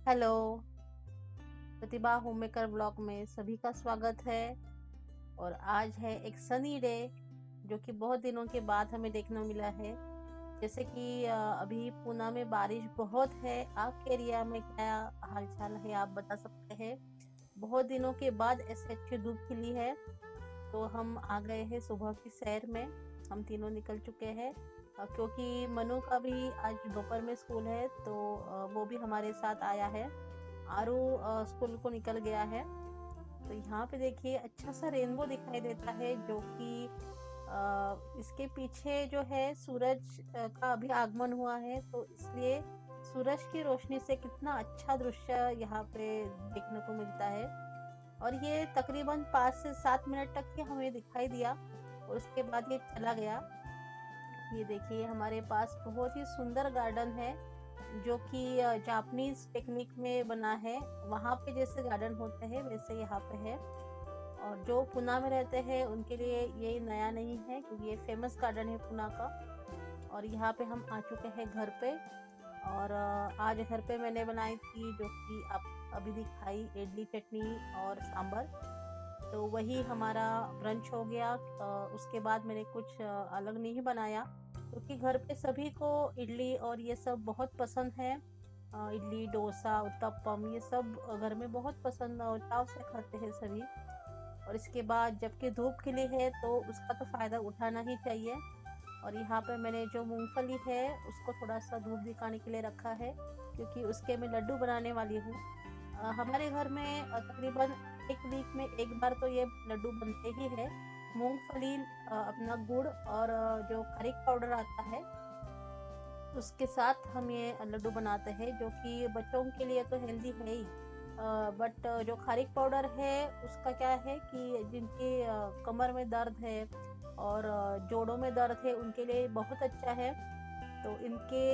Hello, प्रतिभा homemaker blog में सभी का स्वागत है। और आज है एक सनी डे जो कि बहुत दिनों के बाद हमें देखने को मिला है। जैसे कि अभी पूना में बारिश बहुत है। आपके एरिया में क्या हालचाल है आप बता सकते हैं? बहुत दिनों के बाद ऐसे अच्छी धूप खिली है तो हम आ गए हैं सुबह की सैर में। हम तीनों निकल चुके हैं क्योंकि मनु का भी आज दोपहर में स्कूल है तो वो भी हमारे साथ आया है। आरू स्कूल को निकल गया है। तो यहाँ पे देखिए अच्छा सा रेनबो दिखाई देता है जो कि इसके पीछे जो है सूरज का अभी आगमन हुआ है तो इसलिए सूरज की रोशनी से कितना अच्छा दृश्य यहाँ पे देखने को मिलता है। और ये तकरीबन 5 से 7 मिनट तक ही हमें दिखाई दिया और उसके बाद ये चला गया। ये देखिए हमारे पास बहुत ही सुंदर गार्डन है जो कि जापानीज टेक्निक में बना है। वहाँ पे जैसे गार्डन होते हैं वैसे यहाँ पे है। और जो पुणे में रहते हैं उनके लिए ये नया नहीं है क्योंकि ये फेमस गार्डन है पुणे का। और यहाँ पे हम आ चुके हैं घर पे। और आज घर पे मैंने बनाई थी जो कि आप अभी दिखाई इडली चटनी और सांबर। तो वही हमारा ब्रंच हो गया। उसके बाद मैंने कुछ अलग नहीं बनाया क्योंकि घर पे सभी को इडली और ये सब बहुत पसंद है। इडली डोसा उत्तपम ये सब घर में बहुत पसंद और चाव से खाते हैं सभी। और इसके बाद जबकि धूप खिली है तो उसका तो फायदा उठाना ही चाहिए। और यहाँ पे मैंने जो मूंगफली है उसको थोड़ा सा धूप दिखाने के लिए रखा है क्योंकि उसके मैं लड्डू बनाने वाली हूँ। हमारे घर में तकरीबन एक वीक में एक बार तो ये लड्डू बनते ही है। मूंगफली अपना गुड़ और जो खारिक पाउडर आता है उसके साथ हम ये लड्डू बनाते हैं जो कि बच्चों के लिए तो हेल्दी है ही। बट जो खारिक पाउडर है उसका क्या है कि जिनकी कमर में दर्द है और जोड़ों में दर्द है उनके लिए बहुत अच्छा है। तो इनके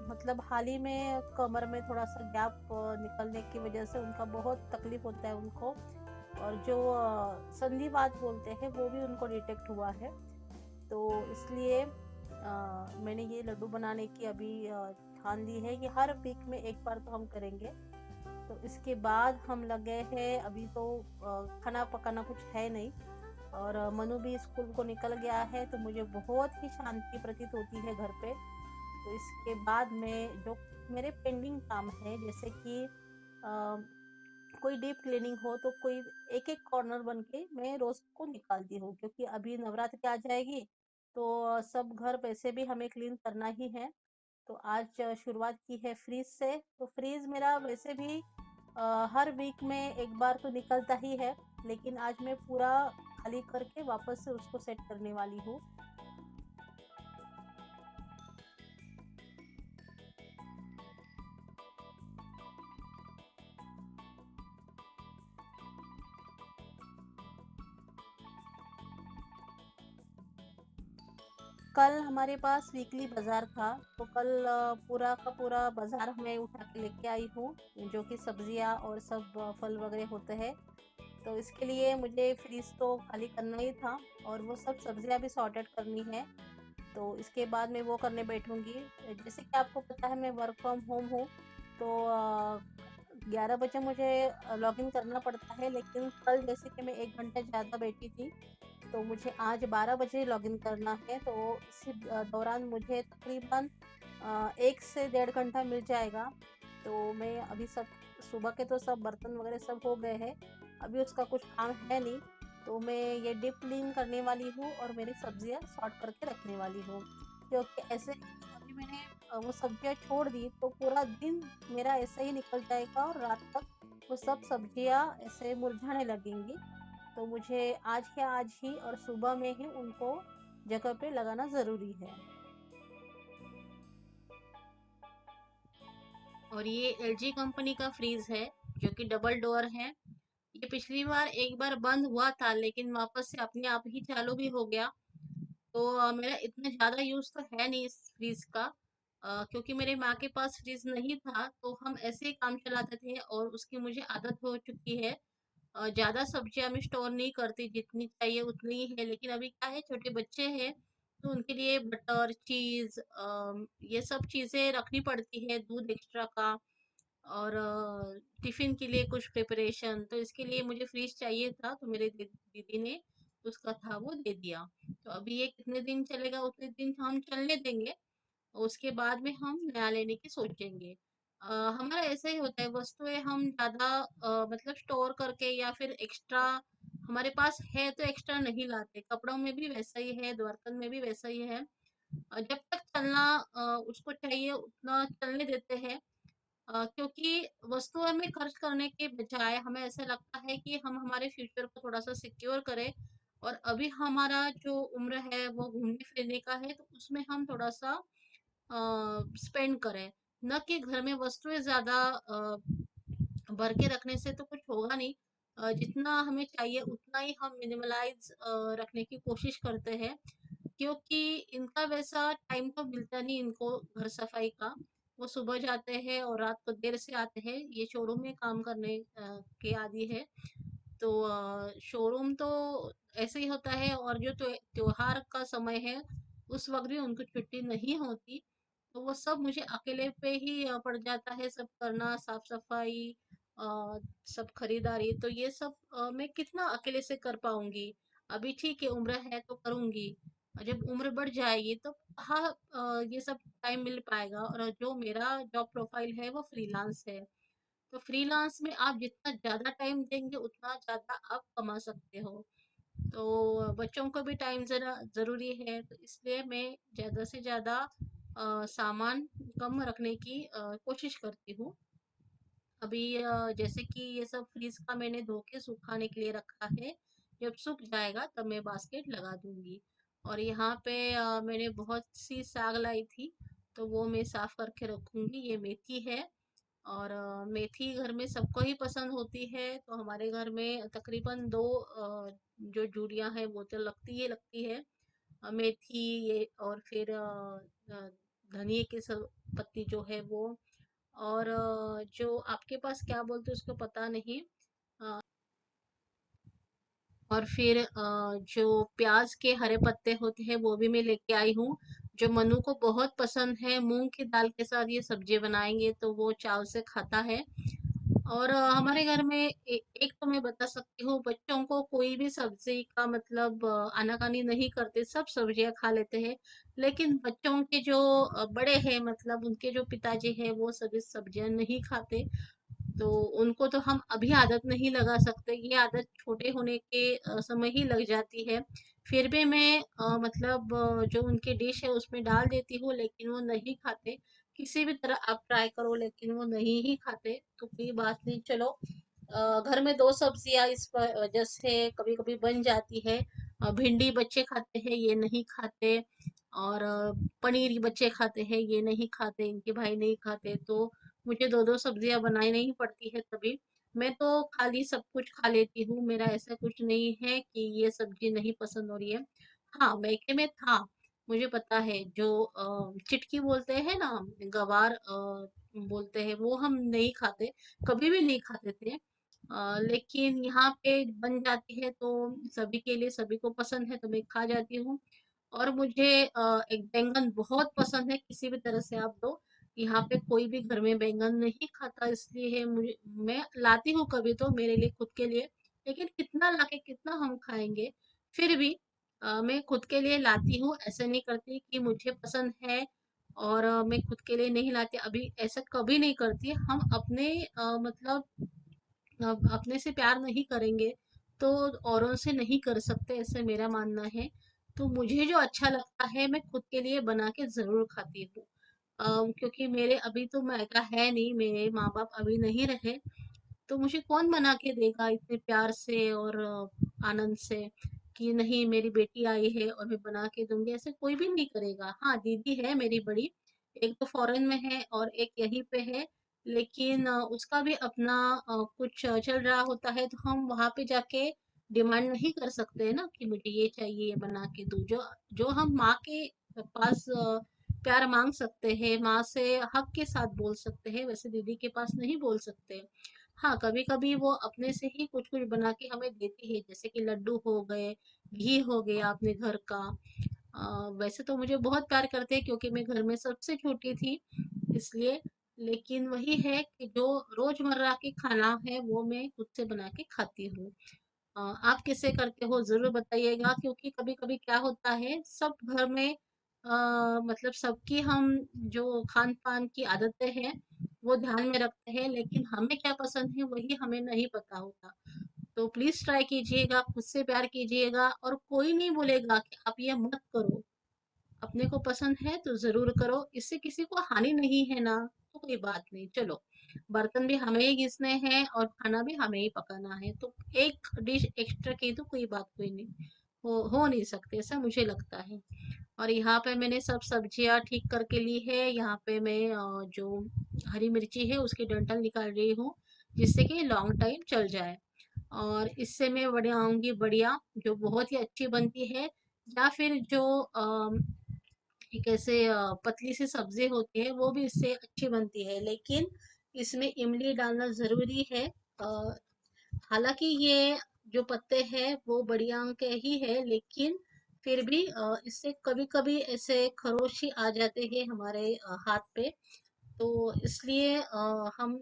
मतलब हाल ही में कमर में थोड़ा सा गैप निकलने की वजह से उनका बहुत तकलीफ होता है उनको। और जो संधिवात बोलते हैं वो भी उनको डिटेक्ट हुआ है। तो इसलिए मैंने ये लड्डू बनाने की अभी ठान ली है कि हर वीक में एक बार तो हम करेंगे। तो इसके बाद हम लगे हैं अभी तो खाना पकाना कुछ है नहीं। और मनु भी स्कूल को निकल गया है तो मुझे बहुत ही शांति प्रतीत होती है घर पे। तो इसके बाद में जो मेरे पेंडिंग काम है जैसे कि कोई डीप क्लीनिंग हो तो कोई एक एक कॉर्नर बन के मैं रोज को निकालती हूँ क्योंकि अभी नवरात्रि आ जाएगी तो सब घर वैसे भी हमें क्लीन करना ही है। तो आज शुरुआत की है फ्रीज से। तो फ्रीज मेरा वैसे भी हर वीक में एक बार तो निकलता ही है लेकिन आज मैं पूरा खाली करके वापस से उसको सेट करने वाली हूँ। कल हमारे पास वीकली बाजार था तो कल पूरा का पूरा बाजार मैं उठा के लेके आई हूँ जो कि सब्जियाँ और सब फल वगैरह होते हैं। तो इसके लिए मुझे फ्रीज तो खाली करना ही था और वो सब सब्जियाँ भी सॉर्टेड करनी है। तो इसके बाद मैं वो करने बैठूंगी। जैसे कि आपको पता है मैं वर्क फ्रॉम होम हूँ तो 11 बजे मुझे लॉग इन करना पड़ता है लेकिन कल जैसे कि मैं 1 घंटा ज़्यादा बैठी थी तो मुझे आज 12 बजे लॉगिन करना है। तो इसी दौरान मुझे तकरीबन 1 से 1.5 घंटा मिल जाएगा। तो मैं अभी सब सुबह के तो सब बर्तन वगैरह सब हो गए हैं। अभी उसका कुछ काम है नहीं। तो मैं ये डीप क्लीन करने वाली हूँ और मेरी सब्जियाँ सॉर्ट करके रखने वाली हूँ क्योंकि ऐसे अभी मैंने वो सब्जियाँ छोड़ दी तो पूरा दिन मेरा ऐसे ही निकल जाएगा और रात तक वो सब सब्जियाँ ऐसे मुरझाने लगेंगी। तो मुझे आज के आज ही और सुबह में ही उनको जगह पे लगाना ज़रूरी है। और ये एलजी कंपनी का फ्रीज है जो कि डबल डोर है। ये पिछली बार एक बार बंद हुआ था लेकिन वापस से अपने आप ही चालू भी हो गया। तो मेरा इतना ज़्यादा यूज़ तो है नहीं इस फ्रीज का। क्योंकि मेरे माँ के पास फ्रीज नहीं था तो हम ऐसे ही काम चलाते थे और उसकी मुझे आदत हो चुकी है। ज़्यादा सब्जियाँ मैं स्टोर नहीं करती, जितनी चाहिए उतनी ही है। लेकिन अभी क्या है छोटे बच्चे हैं तो उनके लिए बटर, चीज़ ये सब चीज़ें रखनी पड़ती है, दूध एक्स्ट्रा का। और टिफ़िन के लिए कुछ प्रिपरेशन, तो इसके लिए मुझे फ्रिज चाहिए था, तो मेरे दीदी ने उसका था वो दे दिया। तो अभी ये कितने दिन चलेगा उतने दिन हम चलने देंगे, उसके बाद में हम नया लेने की सोचेंगे। हमारा ऐसा ही होता है, वस्तुएं हम ज़्यादा मतलब स्टोर करके या फिर एक्स्ट्रा हमारे पास है तो एक्स्ट्रा नहीं लाते। कपड़ों में भी वैसा ही है, बर्तन में भी वैसा ही है। जब तक चलना उसको चाहिए उतना चलने देते हैं। क्योंकि वस्तुओं में खर्च करने के बजाय हमें ऐसा लगता है कि हम हमारे फ्यूचर को थोड़ा सा सिक्योर करें, और अभी हमारा जो उम्र है वो घूमने फिरने का है, तो उसमें हम थोड़ा सा स्पेंड करें। न कि घर में वस्तुएं ज्यादा भर के रखने से तो कुछ होगा नहीं। जितना हमें चाहिए उतना ही हम मिनिमलाइज रखने की कोशिश करते हैं, क्योंकि इनका वैसा टाइम तो मिलता नहीं इनको घर सफाई का। वो सुबह जाते हैं और रात को देर से आते हैं, ये शोरूम में काम करने के आदी है। तो शोरूम तो ऐसे ही होता है, और जो त्योहार का समय है उस वक्त भी उनको छुट्टी नहीं होती। तो वो सब मुझे अकेले पे ही पड़ जाता है, सब करना, साफ सफाई, अ, सब खरीदारी, तो ये सब मैं कितना अकेले से कर पाऊंगी। अभी ठीक है, उम्र है तो करूंगी, और जब उम्र बढ़ जाएगी तो हाँ, ये सब टाइम मिल पाएगा। और जो मेरा जॉब प्रोफाइल है वो फ्रीलांस है, तो फ्रीलांस में आप जितना ज्यादा टाइम देंगे उतना ज्यादा आप कमा सकते हो। तो बच्चों को भी टाइम जरा जरूरी है, तो इसलिए मैं ज्यादा से ज्यादा सामान कम रखने की कोशिश करती हूँ। अभी जैसे कि ये सब फ्रीज का मैंने धो के सुखाने के लिए रखा है, जब सूख जाएगा तब मैं बास्केट लगा दूंगी। और यहाँ पे मैंने बहुत सी साग लाई थी, तो वो मैं साफ करके रखूंगी। ये मेथी है, और मेथी घर में सबको ही पसंद होती है, तो हमारे घर में तकरीबन दो जो जूड़ियां हैं वो तो लगती है। मेथी, ये और फिर धनिए की सब पत्ती जो है वो, और जो आपके पास क्या बोलते हैं उसको पता नहीं। अ, और फिर जो प्याज के हरे पत्ते होते हैं वो भी मैं लेके आई हूँ। जो मनु को बहुत पसंद है, मूंग की दाल के साथ ये सब्जी बनाएंगे तो वो चाव से खाता है। और हमारे घर में एक तो मैं बता सकती हूँ, बच्चों को कोई भी सब्जी का मतलब आनाकानी नहीं करते, सब सब्जियां खा लेते हैं। लेकिन बच्चों के जो बड़े हैं, मतलब उनके जो पिताजी हैं, वो सभी सब्जियां नहीं खाते। तो उनको तो हम अभी आदत नहीं लगा सकते, ये आदत छोटे होने के समय ही लग जाती है। फिर भी मैं मतलब जो उनकी डिश है उसमें डाल देती हूँ, लेकिन वो नहीं खाते। किसी भी तरह आप ट्राई करो, लेकिन वो नहीं ही खाते। तो कोई बात नहीं, चलो घर में दो सब्जियां इस वजह से कभी कभी बन जाती है। भिंडी बच्चे खाते हैं, ये नहीं खाते। और पनीर बच्चे खाते हैं, ये नहीं खाते, इनके भाई नहीं खाते, तो मुझे दो दो सब्जियां बनाई नहीं पड़ती है तभी। मैं तो खाली सब कुछ खा लेती हूँ, मेरा ऐसा कुछ नहीं है कि ये सब्जी नहीं पसंद हो रही है। हाँ, मैके में था, मुझे पता है, जो चिटकी बोलते हैं ना, गवार बोलते हैं, वो हम नहीं खाते, कभी भी नहीं खाते थे। लेकिन यहाँ पे बन जाती है तो सभी के लिए, सभी को पसंद है तो मैं खा जाती हूँ। और मुझे एक बैंगन बहुत पसंद है, किसी भी तरह से आप दो। यहाँ पे कोई भी घर में बैंगन नहीं खाता, इसलिए है मुझे, मैं लाती हूँ कभी तो मेरे लिए, खुद के लिए। लेकिन कितना लाके कितना हम खाएंगे। फिर भी मैं खुद के लिए लाती हूँ, ऐसे नहीं करती कि मुझे पसंद है और मैं खुद के लिए नहीं लाती, अभी ऐसा कभी नहीं करती। हम अपने मतलब अपने से प्यार नहीं करेंगे तो औरों से नहीं कर सकते, ऐसे मेरा मानना है। तो मुझे जो अच्छा लगता है मैं खुद के लिए बना के जरूर खाती हूँ। क्योंकि मेरे अभी तो मायका है नहीं, मेरे माँ बाप अभी नहीं रहे, तो मुझे कौन बना के देगा इतने प्यार से और आनंद से, कि नहीं मेरी बेटी आई है और मैं बना के दूंगी, ऐसे कोई भी नहीं करेगा। हाँ, दीदी है मेरी बड़ी, एक तो फॉरेन में है और एक यहीं पे है। लेकिन उसका भी अपना कुछ चल रहा होता है, तो हम वहां पे जाके डिमांड नहीं कर सकते हैं ना कि मुझे ये चाहिए, ये बना के दो। जो जो हम माँ के पास प्यार मांग सकते हैं, माँ से हक के साथ बोल सकते हैं, वैसे दीदी के पास नहीं बोल सकते। हाँ, कभी कभी वो अपने से ही कुछ कुछ बना के हमें देती है, जैसे कि लड्डू हो गए, घी हो गया अपने घर का। वैसे तो मुझे बहुत प्यार करते हैं क्योंकि मैं घर में सबसे छोटी थी, इसलिए। लेकिन वही है कि जो रोजमर्रा के खाना है वो मैं खुद से बना के खाती हूँ। आप कैसे करते हो ज़रूर बताइएगा, क्योंकि कभी-कभी क्या होता है सब घर में मतलब सबकी हम जो खान-पान की आदतें हैं वो ध्यान में रखते हैं, लेकिन हमें क्या पसंद है वही हमें नहीं पता होता। तो प्लीज़ ट्राई कीजिएगा, खुद से प्यार कीजिएगा और कोई नहीं बोलेगा कि आप ये मत करो। अपने को पसंद है तो ज़रूर करो, इससे किसी को हानि नहीं है ना, तो कोई बात नहीं। चलो, बर्तन भी हमें ही घिसने हैं और खाना भी हमें ही पकाना है, तो एक डिश एक्स्ट्रा की तो कोई बात कोई नहीं, हो नहीं सकते, ऐसा मुझे लगता है। और यहाँ पे मैंने सब सब्जियाँ ठीक करके ली है। यहाँ पे मैं जो हरी मिर्ची है उसकी डंठल निकाल रही हूँ, जिससे कि लॉन्ग टाइम चल जाए। और इससे मैं बनाऊँगी बढ़िया, जो बहुत ही अच्छी बनती है। या फिर जो एक ऐसे पतली सी सब्जी होती है वो भी इससे अच्छी बनती है, लेकिन इसमें इमली डालना ज़रूरी है। अ, हालाँकि ये जो पत्ते हैं वो बढ़िया के ही है, लेकिन फिर भी इससे कभी-कभी ऐसे खरोच ही आ जाते हैं हमारे हाथ पे, तो इसलिए हम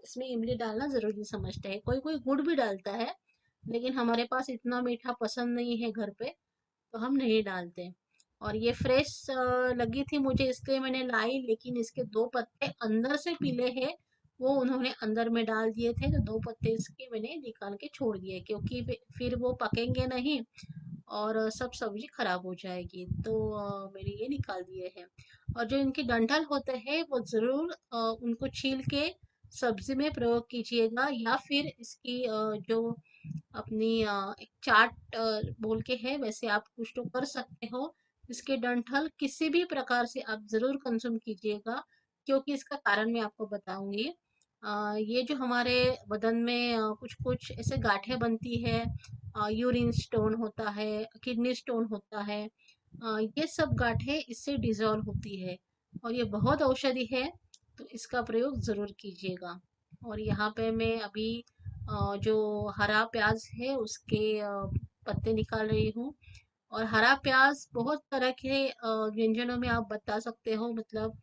इसमें इमली डालना ज़रूरी समझते हैं। कोई-कोई गुड़ भी डालता है, लेकिन हमारे पास इतना मीठा पसंद नहीं है घर पे, तो हम नहीं डालते। और ये फ्रेश लगी थी मुझे इसलिए मैंने लाई, लेकिन इसके 2 पत्ते अंदर से पीले हैं, वो उन्होंने अंदर में डाल दिए थे, तो 2 पत्ते इसके मैंने निकाल के छोड़ दिए, क्योंकि फिर वो पकेंगे नहीं और सब सब्जी खराब हो जाएगी, तो मैंने ये निकाल दिए हैं। और जो इनके डंठल होते हैं वो ज़रूर उनको छील के सब्जी में प्रयोग कीजिएगा, या फिर इसकी जो अपनी एक चाट बोल के है, वैसे आप कुछ तो कर सकते हो। इसके डंठल किसी भी प्रकार से आप ज़रूर कंज्यूम कीजिएगा, क्योंकि इसका कारण मैं आपको बताऊंगी। ये जो हमारे बदन में कुछ-कुछ ऐसे गांठें बनती है, यूरिन स्टोन होता है, किडनी स्टोन होता है, ये सब गांठें इससे डिसॉल्व होती है और ये बहुत औषधि है, तो इसका प्रयोग ज़रूर कीजिएगा। और यहाँ पे मैं अभी जो हरा प्याज है उसके पत्ते निकाल रही हूँ। और हरा प्याज बहुत तरह के व्यंजनों में आप बता सकते हो, मतलब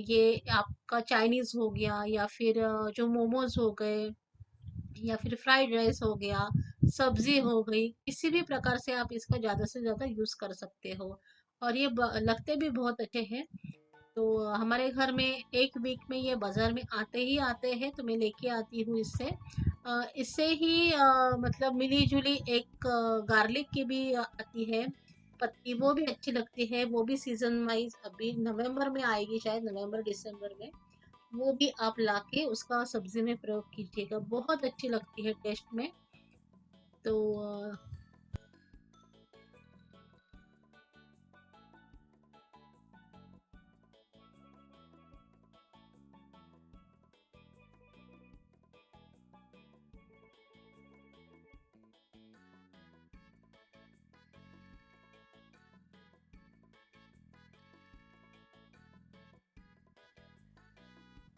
ये आपका चाइनीज हो गया, या फिर जो मोमोज हो गए, या फिर फ्राइड राइस हो गया, सब्जी हो गई, किसी भी प्रकार से आप इसका ज़्यादा से ज़्यादा यूज़ कर सकते हो। और ये लगते भी बहुत अच्छे हैं। तो हमारे घर में एक वीक में ये बाजार में आते ही आते हैं, तो मैं लेके आती हूँ इससे। इससे ही मतलब मिली जुली एक गार्लिक की भी आती है पत्ती, वो भी अच्छी लगती है, वो भी सीजन वाइज अभी नवंबर में आएगी, शायद नवंबर दिसंबर में। वो भी आप लाके उसका सब्जी में प्रयोग कीजिएगा, बहुत अच्छी लगती है टेस्ट में। तो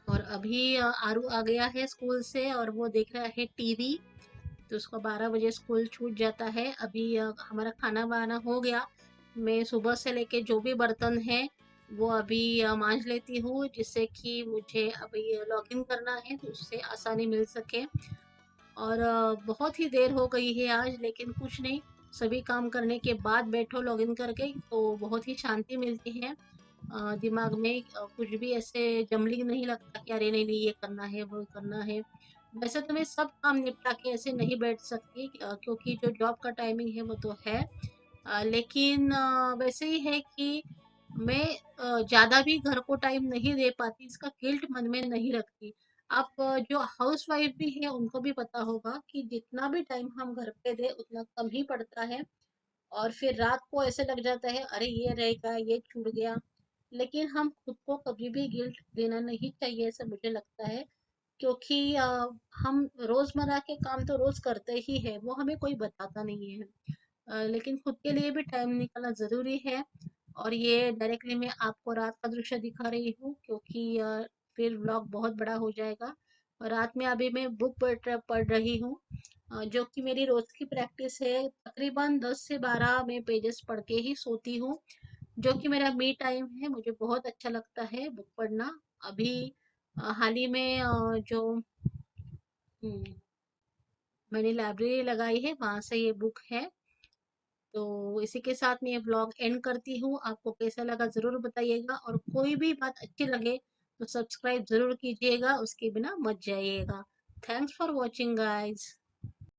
और अभी आरू आ गया है स्कूल से और वो देख रहा है टीवी, तो उसका 12 बजे स्कूल छूट जाता है। अभी हमारा खाना वाना हो गया। मैं सुबह से लेके जो भी बर्तन है वो अभी मांज लेती हूँ, जिससे कि मुझे अभी लॉगिन करना है तो उससे आसानी मिल सके। और बहुत ही देर हो गई है आज, लेकिन कुछ नहीं, सभी काम करने के बाद बैठो लॉगिन करके तो बहुत ही शांति मिलती है। दिमाग में कुछ भी ऐसे जमलिंग नहीं लगता कि अरे नहीं नहीं ये करना है वो करना है। वैसे तो मैं सब काम निपटा के ऐसे नहीं बैठ सकती, क्योंकि जो जॉब का टाइमिंग है वो तो है। लेकिन वैसे ही है कि मैं ज़्यादा भी घर को टाइम नहीं दे पाती, इसका गिल्ट मन में नहीं रखती। आप जो हाउसवाइफ भी है उनको भी पता होगा कि जितना भी टाइम हम घर पे दे उतना कम ही पड़ता है, और फिर रात को ऐसे लग जाता है अरे ये रह गया ये छूट गया। लेकिन हम खुद को कभी भी गिल्ट देना नहीं चाहिए, ऐसा मुझे लगता है, क्योंकि हम रोजमर्रा के काम तो रोज करते ही है, वो हमें कोई बताता नहीं है। लेकिन खुद के लिए भी टाइम निकालना जरूरी है। और ये डायरेक्टली मैं आपको रात का दृश्य दिखा रही हूँ, क्योंकि फिर व्लॉग बहुत बड़ा हो जाएगा। और रात में अभी मैं बुक पढ़ रही हूँ, जो कि मेरी रोज की प्रैक्टिस है। तकरीबन 10 से 12 मैं पेजेस पढ़ के ही सोती हूँ, जो कि मेरा मी टाइम है, मुझे बहुत अच्छा लगता है बुक पढ़ना। अभी हाल ही में जो मैंने लाइब्रेरी लगाई है वहां से ये बुक है। तो इसी के साथ मैं ये व्लॉग एंड करती हूँ। आपको कैसा लगा ज़रूर बताइएगा, और कोई भी बात अच्छी लगे तो सब्सक्राइब ज़रूर कीजिएगा, उसके बिना मत जाइएगा। Thanks for watching guys.